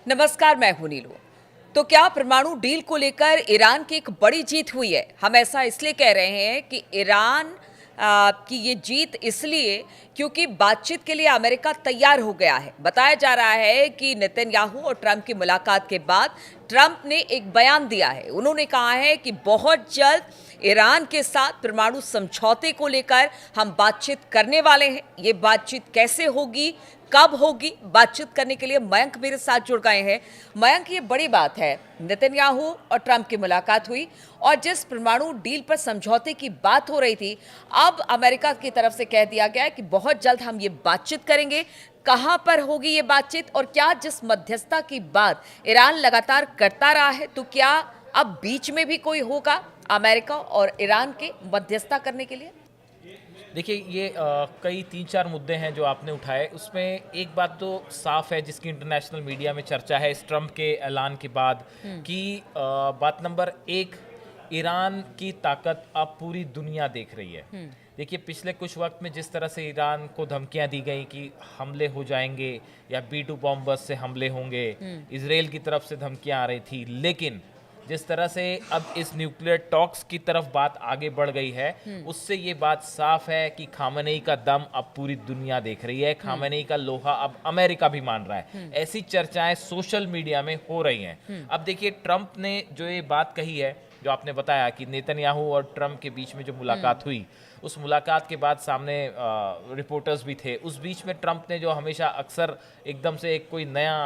नमस्कार, मैं हूं नीलू। तो क्या परमाणु डील को लेकर ईरान की एक बड़ी जीत हुई है? हम ऐसा इसलिए कह रहे हैं कि ईरान की ये जीत इसलिए क्योंकि बातचीत के लिए अमेरिका तैयार हो गया है। बताया जा रहा है कि नेतन्याहू और ट्रंप की मुलाकात के बाद ट्रंप ने एक बयान दिया है। उन्होंने कहा है कि बहुत जल्द ईरान के साथ परमाणु समझौते को लेकर हम बातचीत करने वाले हैं। ये बातचीत कैसे होगी, कब होगी, बातचीत करने के लिए मयंक मेरे साथ जुड़ गए हैं। मयंक, ये बड़ी बात है, नेतन्याहू और ट्रंप की मुलाकात हुई और जिस परमाणु डील पर समझौते की बात हो रही थी, अब अमेरिका की तरफ से कह दिया गया है कि बहुत जल्द हम ये बातचीत करेंगे। कहां पर होगी ये बातचीत और क्या जिस मध्यस्थता की बात ईरान लगातार करता रहा है, तो क्या अब बीच में भी कोई होगा अमेरिका और ईरान के मध्यस्थता करने के लिए? देखिए ये कई 3-4 मुद्दे हैं जो आपने उठाए। उसमें एक बात तो साफ है जिसकी इंटरनेशनल मीडिया में चर्चा है इस ट्रंप के ऐलान के बाद कि बात नंबर एक, ईरान की ताकत अब पूरी दुनिया देख रही है। देखिए पिछले कुछ वक्त में जिस तरह से ईरान को धमकियां दी गई कि हमले हो जाएंगे या B-2 बॉम्बर्स से हमले होंगे, इसराइल की तरफ से धमकियां आ रही थी, लेकिन जिस तरह से अब इस न्यूक्लियर टॉक्स की तरफ बात आगे बढ़ गई है, उससे ये बात साफ है कि खामेनेई का दम अब पूरी दुनिया देख रही है। खामेनेई का लोहा अब अमेरिका भी मान रहा है। ऐसी चर्चाएं सोशल मीडिया में हो रही हैं। अब देखिए ट्रंप ने जो ये बात कही है, जो आपने बताया कि नेतन्याहू और ट्रंप के बीच में जो मुलाकात हुई, उस मुलाकात के बाद सामने रिपोर्टर्स भी थे। उस बीच में ट्रंप ने जो हमेशा अक्सर एकदम से एक कोई नया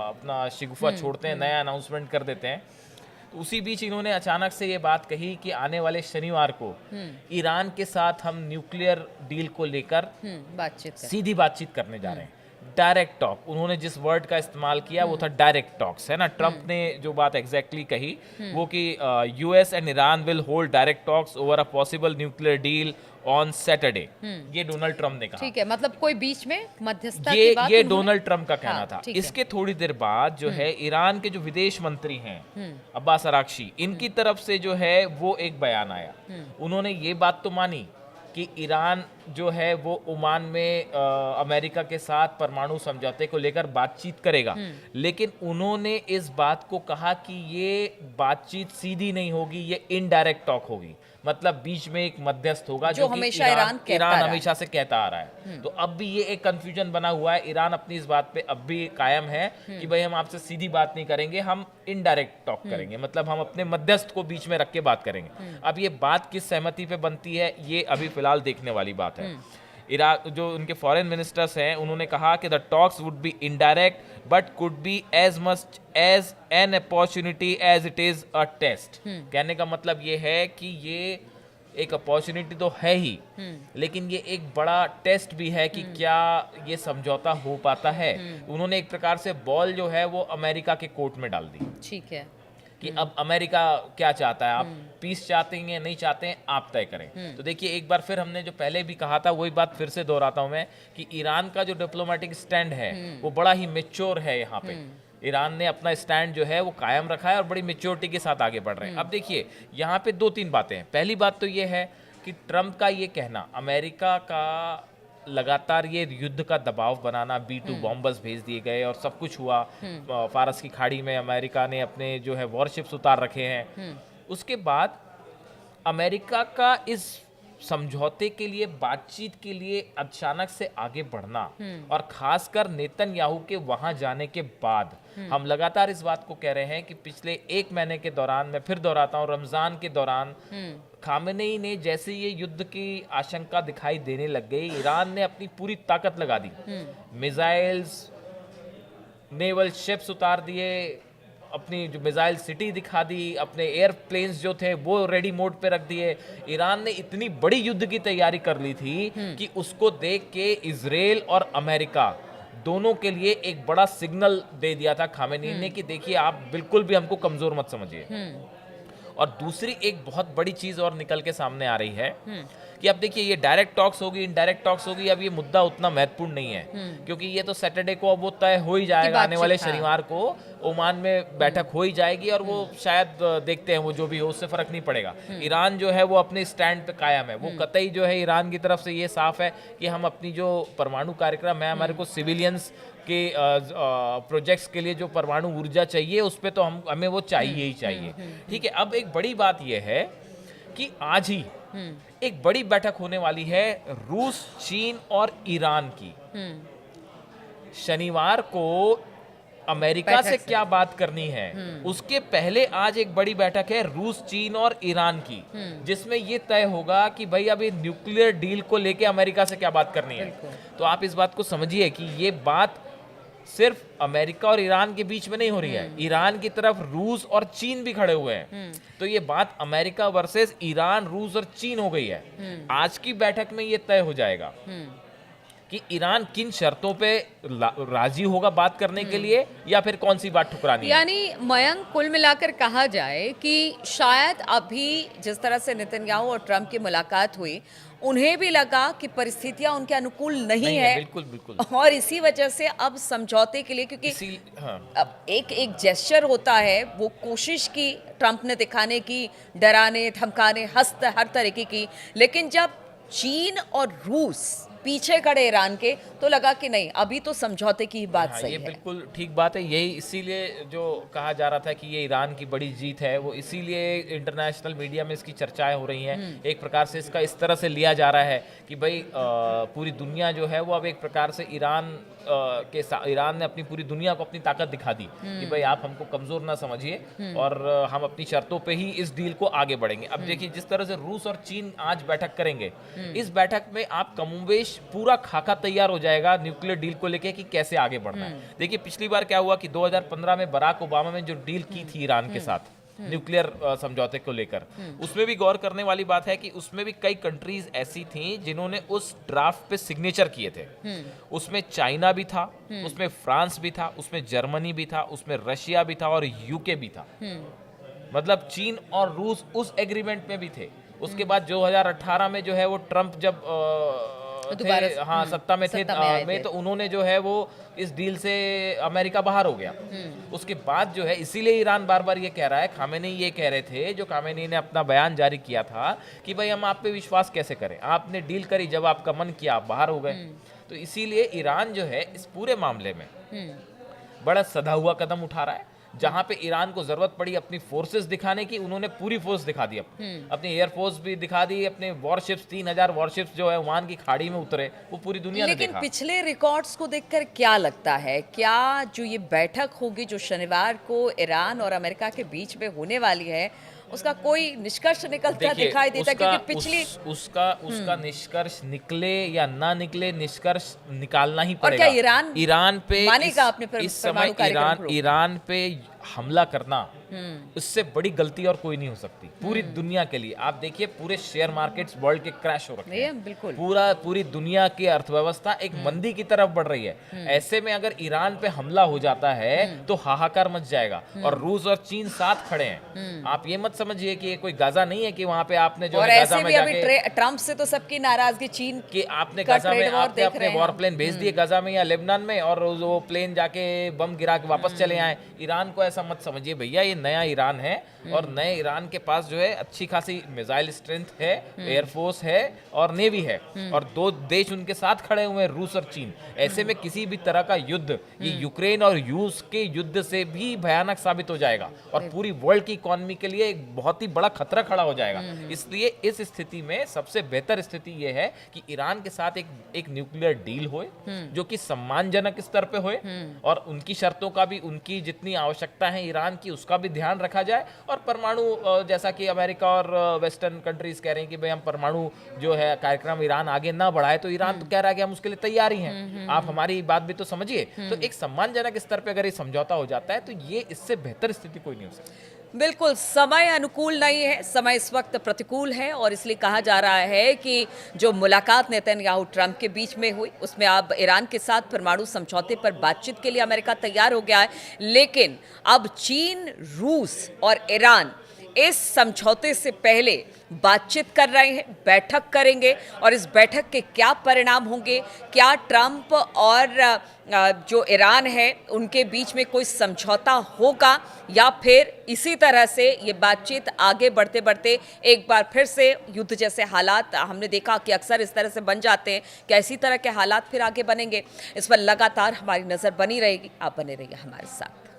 अपना शिगुफा छोड़ते हैं, नया अनाउंसमेंट कर देते हैं, उसी बीच इन्होंने अचानक से ये बात कही कि आने वाले शनिवार को ईरान के साथ हम न्यूक्लियर डील को लेकर सीधी बातचीत करने जा रहे हैं। डायरेक्ट टॉक, उन्होंने जिस वर्ड का इस्तेमाल किया वो था डायरेक्ट टॉक्स, है ना। ट्रंप ने जो बात एग्जैक्टली कही वो कि US and Iran will hold direct talks over a possible nuclear deal on Saturday. ये डोनाल्ड ट्रंप ने कहा। ठीक है, मतलब कोई बीच में मध्यस्थता की बात ये डोनाल्ड ट्रंप का कहना था। ठीक इसके थोड़ी देर बाद जो है ईरान के जो विदेश मंत्री हैं अब्बास अराक्ची, इनकी तरफ से जो है वो एक बयान आया। उन्होंने ये बात तो मानी कि ईरान जो है वो ओमान में अमेरिका के साथ परमाणु समझौते को लेकर बातचीत करेगा, लेकिन उन्होंने इस बात को कहा कि ये बातचीत सीधी नहीं होगी, ये इनडायरेक्ट टॉक होगी। मतलब बीच में एक मध्यस्थ होगा जो कि हमेशा ईरान हमेशा से कहता आ रहा है। तो अब भी ये एक कंफ्यूजन बना हुआ है। ईरान अपनी इस बात पे अब भी कायम है कि भाई हम आपसे सीधी बात नहीं करेंगे, हम इनडायरेक्ट टॉक करेंगे, मतलब हम अपने मध्यस्थ को बीच में रख के बात करेंगे। अब ये बात किस सहमति पे बनती है, ये अभी फिलहाल देखने वाली बात है। इराक जो उनके फॉरेन मिनिस्टर्स हैं, उन्होंने कहा कि the talks would be indirect but could be as much as an opportunity as it is a test. कहने का मतलब ये है कि ये एक अपॉर्चुनिटी तो है ही, लेकिन ये एक बड़ा टेस्ट भी है कि क्या ये समझौता हो पाता है। उन्होंने एक प्रकार से बॉल जो है वो अमेरिका के कोर्ट में डाल दी। ठीक है कि अब अमेरिका क्या चाहता है, आप पीस चाहते हैं या नहीं चाहते हैं, आप तय करें। तो देखिए एक बार फिर हमने जो पहले भी कहा था वही बात फिर से दोहराता हूं मैं कि ईरान का जो डिप्लोमेटिक स्टैंड है वो बड़ा ही मेच्योर है। यहाँ पे ईरान ने अपना स्टैंड जो है वो कायम रखा है और बड़ी मेच्योरिटी के साथ आगे बढ़ रहे हैं। अब देखिए यहाँ पे 2-3 बातें हैं। पहली बात तो ये है कि ट्रंप का ये कहना, अमेरिका का लगातार ये युद्ध का दबाव बनाना, B-2 बॉम्बर्स भेज दिए गए और सब कुछ हुआ, फारस की खाड़ी में अमेरिका ने अपने जो है वॉरशिप्स उतार रखे हैं। उसके बाद अमेरिका का इस समझौते के लिए, बातचीत के लिए अचानक से आगे बढ़ना और खासकर नेतन्याहू के वहां जाने के बाद, हम लगातार इस बात को कह रहे हैं कि पिछले 1 महीने के दौरान, मैं फिर दोहराता हूं, रमजान के दौरान खामेनेई ने जैसे ये युद्ध की आशंका दिखाई देने लग गई, ईरान ने अपनी पूरी ताकत लगा दी, मिसाइल्स, नेवल शिप्स उतार दिए, अपनी जो मिसाइल सिटी दिखा दी, अपने एयरप्लेन्स जो थे वो रेडी मोड पे रख दिए। ईरान ने इतनी बड़ी युद्ध की तैयारी कर ली थी कि उसको देख के इजराइल और अमेरिका दोनों के लिए एक बड़ा सिग्नल दे दिया था खामेनेई ने कि देखिए आप बिल्कुल भी हमको कमजोर मत समझिए। और दूसरी एक बहुत बड़ी चीज और निकल के सामने आ रही है कि अब देखिए ये डायरेक्ट टॉक्स होगी, इनडायरेक्ट टॉक्स होगी, अब ये मुद्दा उतना महत्वपूर्ण नहीं है क्योंकि ये तो सैटरडे को अब वो तय हो ही जाएगा, आने वाले शनिवार को ओमान में बैठक हो ही जाएगी और वो शायद देखते हैं वो जो भी हो उससे फर्क नहीं पड़ेगा। ईरान जो है वो अपने स्टैंड पे कायम है, वो कतई जो है ईरान की तरफ से ये साफ है कि हम अपनी जो परमाणु कार्यक्रम है, हमारे को सिविलियंस के प्रोजेक्ट्स के लिए जो परमाणु ऊर्जा चाहिए उस पे तो हमें वो चाहिए ही चाहिए। ठीक है, अब एक बड़ी बात यह है कि आज ही एक बड़ी बैठक होने वाली है रूस, चीन और ईरान की। शनिवार को अमेरिका से क्या बात करनी है, उसके पहले आज एक बड़ी बैठक है रूस, चीन और ईरान की, जिसमें ये तय होगा कि भाई अब ये न्यूक्लियर डील को लेके अमेरिका से क्या बात करनी है। तो आप इस बात को समझिए कि ये बात सिर्फ अमेरिका और ईरान के बीच में नहीं हो रही है, ईरान की तरफ रूस और चीन भी खड़े हुए हैं। तो ये बात अमेरिका वर्सेस ईरान, रूस और चीन हो गई है। आज की बैठक में ये तय हो जाएगा कि ईरान किन शर्तों पे राजी होगा बात करने के लिए, या फिर कौन सी बात ठुकरानी है। यानी मयंक, कुल मिलाकर कहा जाए कि शायद अभी जिस तरह से नेतन्याहू और ट्रंप की मुलाकात हुई, उन्हें भी लगा कि परिस्थितियां उनके अनुकूल नहीं है। बिल्कुल बिल्कुल। और इसी वजह से अब समझौते के लिए, क्योंकि अब एक जेस्चर होता है, वो कोशिश की ट्रंप ने दिखाने की, डराने धमकाने हर तरीके की, लेकिन जब चीन और रूस पीछे खड़े ईरान के, तो लगा कि नहीं, अभी तो समझौते की बात सही ये है। बिल्कुल ठीक बात है। यही इसीलिए जो कहा जा रहा था कि ये ईरान की बड़ी जीत है, वो इसीलिए इंटरनेशनल मीडिया में इसकी चर्चाएं हो रही हैं। एक प्रकार से इसका इस तरह से लिया जा रहा है कि भाई पूरी दुनिया जो है वो अब एक प्रकार से ईरान ने अपनी पूरी दुनिया को अपनी ताकत दिखा दी कि भाई आप हमको कमजोर ना समझिए और हम अपनी शर्तों पे ही इस डील को आगे बढ़ेंगे। अब देखिए जिस तरह से रूस और चीन आज बैठक करेंगे, इस बैठक में आप कमोबेश पूरा खाका तैयार हो जाएगा न्यूक्लियर डील को लेके कि कैसे आगे बढ़ना है। देखिए पिछली बार क्या हुआ कि 2015 में बराक ओबामा ने जो डील की थी ईरान के साथ न्यूक्लियर समझौते को लेकर, उसमें भी गौर करने वाली बात है कि उसमें भी कई कंट्रीज ऐसी थी जिन्होंने उस ड्राफ्ट पे सिग्नेचर किए थे। उसमें चाइना भी था, उसमें फ्रांस भी था, उसमें जर्मनी भी था, उसमें रशिया भी था और यूके भी था। मतलब चीन और रूस उस एग्रीमेंट में भी थे। उसके बाद 2018 में जो है वो ट्रंप जब सत्ता में थे तो उन्होंने जो है वो इस डील से अमेरिका बाहर हो गया। उसके बाद जो है, इसीलिए ईरान बार बार ये कह रहा है, खामेनी ये कह रहे थे, जो खामेनी ने अपना बयान जारी किया था कि भाई हम आप पे विश्वास कैसे करें, आपने डील करी, जब आपका मन किया आप बाहर हो गए। तो इसीलिए ईरान जो है इस पूरे मामले में बड़ा सधा हुआ कदम उठा रहा है। जहां पे ईरान को जरूरत पड़ी अपनी फोर्सेस दिखाने की, उन्होंने पूरी फोर्स दिखा दी, अपनी एयरफोर्स भी दिखा दी, अपने वॉरशिप्स 3000 वॉरशिप्स जो है ओमान की खाड़ी में उतरे, वो पूरी दुनिया ने देखा। लेकिन पिछले रिकॉर्ड्स को देखकर क्या लगता है, क्या जो ये बैठक होगी जो शनिवार को ईरान और अमेरिका के बीच में होने वाली है, उसका कोई निष्कर्ष निकलता दिखाई देता? क्योंकि पिछली उसका निष्कर्ष निकले या ना निकले, निष्कर्ष निकालना ही और पड़ेगा। क्या ईरान पे मानेगा अपने इस समय ईरान पे हमला करना, उससे बड़ी गलती और कोई नहीं हो सकती पूरी दुनिया के लिए। आप देखिए पूरे शेयर मार्केट्स वर्ल्ड के क्रैश हो रखे हैं, बिल्कुल पूरी दुनिया की अर्थव्यवस्था एक मंदी की तरफ बढ़ रही है। ऐसे में अगर ईरान पे हमला हो जाता है तो हाहाकार मच जाएगा। और रूस और चीन साथ खड़े हैं। आप ये मत समझिए कि ये कोई गाजा नहीं है कि वहां पे आपने जो है गाजा में जाके, ट्रंप से तो सबकी नाराजगी चीन कि आपने गाजा में आपने अपने वॉर प्लेन भेज दिए गाजा में या लेबनान में, और वो प्लेन जाके बम गिरा के वापस चले आए। ईरान को ऐसा मत समझिए भैया, ये नया ईरान है और नए ईरान के पास जो है अच्छी खासी मिसाइल स्ट्रेंथ है, एयरफोर्स है और नेवी है, और दो देश उनके साथ खड़े हुए हैं, रूस और चीन। ऐसे में किसी भी तरह का युद्ध, ये यूक्रेन और रूस के युद्ध से भी भयानक साबित हो जाएगा और पूरी वर्ल्ड की इकोनॉमी के लिए एक बहुत ही बड़ा खतरा खड़ा हो जाएगा। इसलिए इस स्थिति में सबसे बेहतर स्थिति यह है कि ईरान के साथ एक न्यूक्लियर डील होए जो कि सम्मानजनक स्तर पे होए, और उनकी शर्तों का भी, उनकी जितनी आवश्यकता है ईरान की, उसका भी ध्यान रखा जाए। और परमाणु, जैसा कि अमेरिका और वेस्टर्न कंट्रीज कह रहे हैं कि भाई हम परमाणु जो है कार्यक्रम ईरान आगे ना बढ़ाए, तो ईरान तो कह रहा है कि हम उसके लिए तैयार ही हैं। आप हमारी बात भी तो समझिए। तो एक सम्मानजनक स्तर पे अगर ये समझौता हो जाता है तो ये इससे बेहतर स्थिति कोई नहीं हो सकती। बिल्कुल, समय अनुकूल नहीं है, समय इस वक्त प्रतिकूल है, और इसलिए कहा जा रहा है कि जो मुलाकात नेतन्याहू ट्रंप के बीच में हुई, उसमें अब ईरान के साथ परमाणु समझौते पर बातचीत के लिए अमेरिका तैयार हो गया है। लेकिन अब चीन, रूस और ईरान इस समझौते से पहले बातचीत कर रहे हैं, बैठक करेंगे और इस बैठक के क्या परिणाम होंगे, क्या ट्रंप और जो ईरान है उनके बीच में कोई समझौता होगा या फिर इसी तरह से ये बातचीत आगे बढ़ते बढ़ते एक बार फिर से युद्ध जैसे हालात हमने देखा कि अक्सर इस तरह से बन जाते हैं, कि इसी तरह के हालात फिर आगे बनेंगे। इस पर लगातार हमारी नज़र बनी रहेगी। आप बने रहिए हमारे साथ।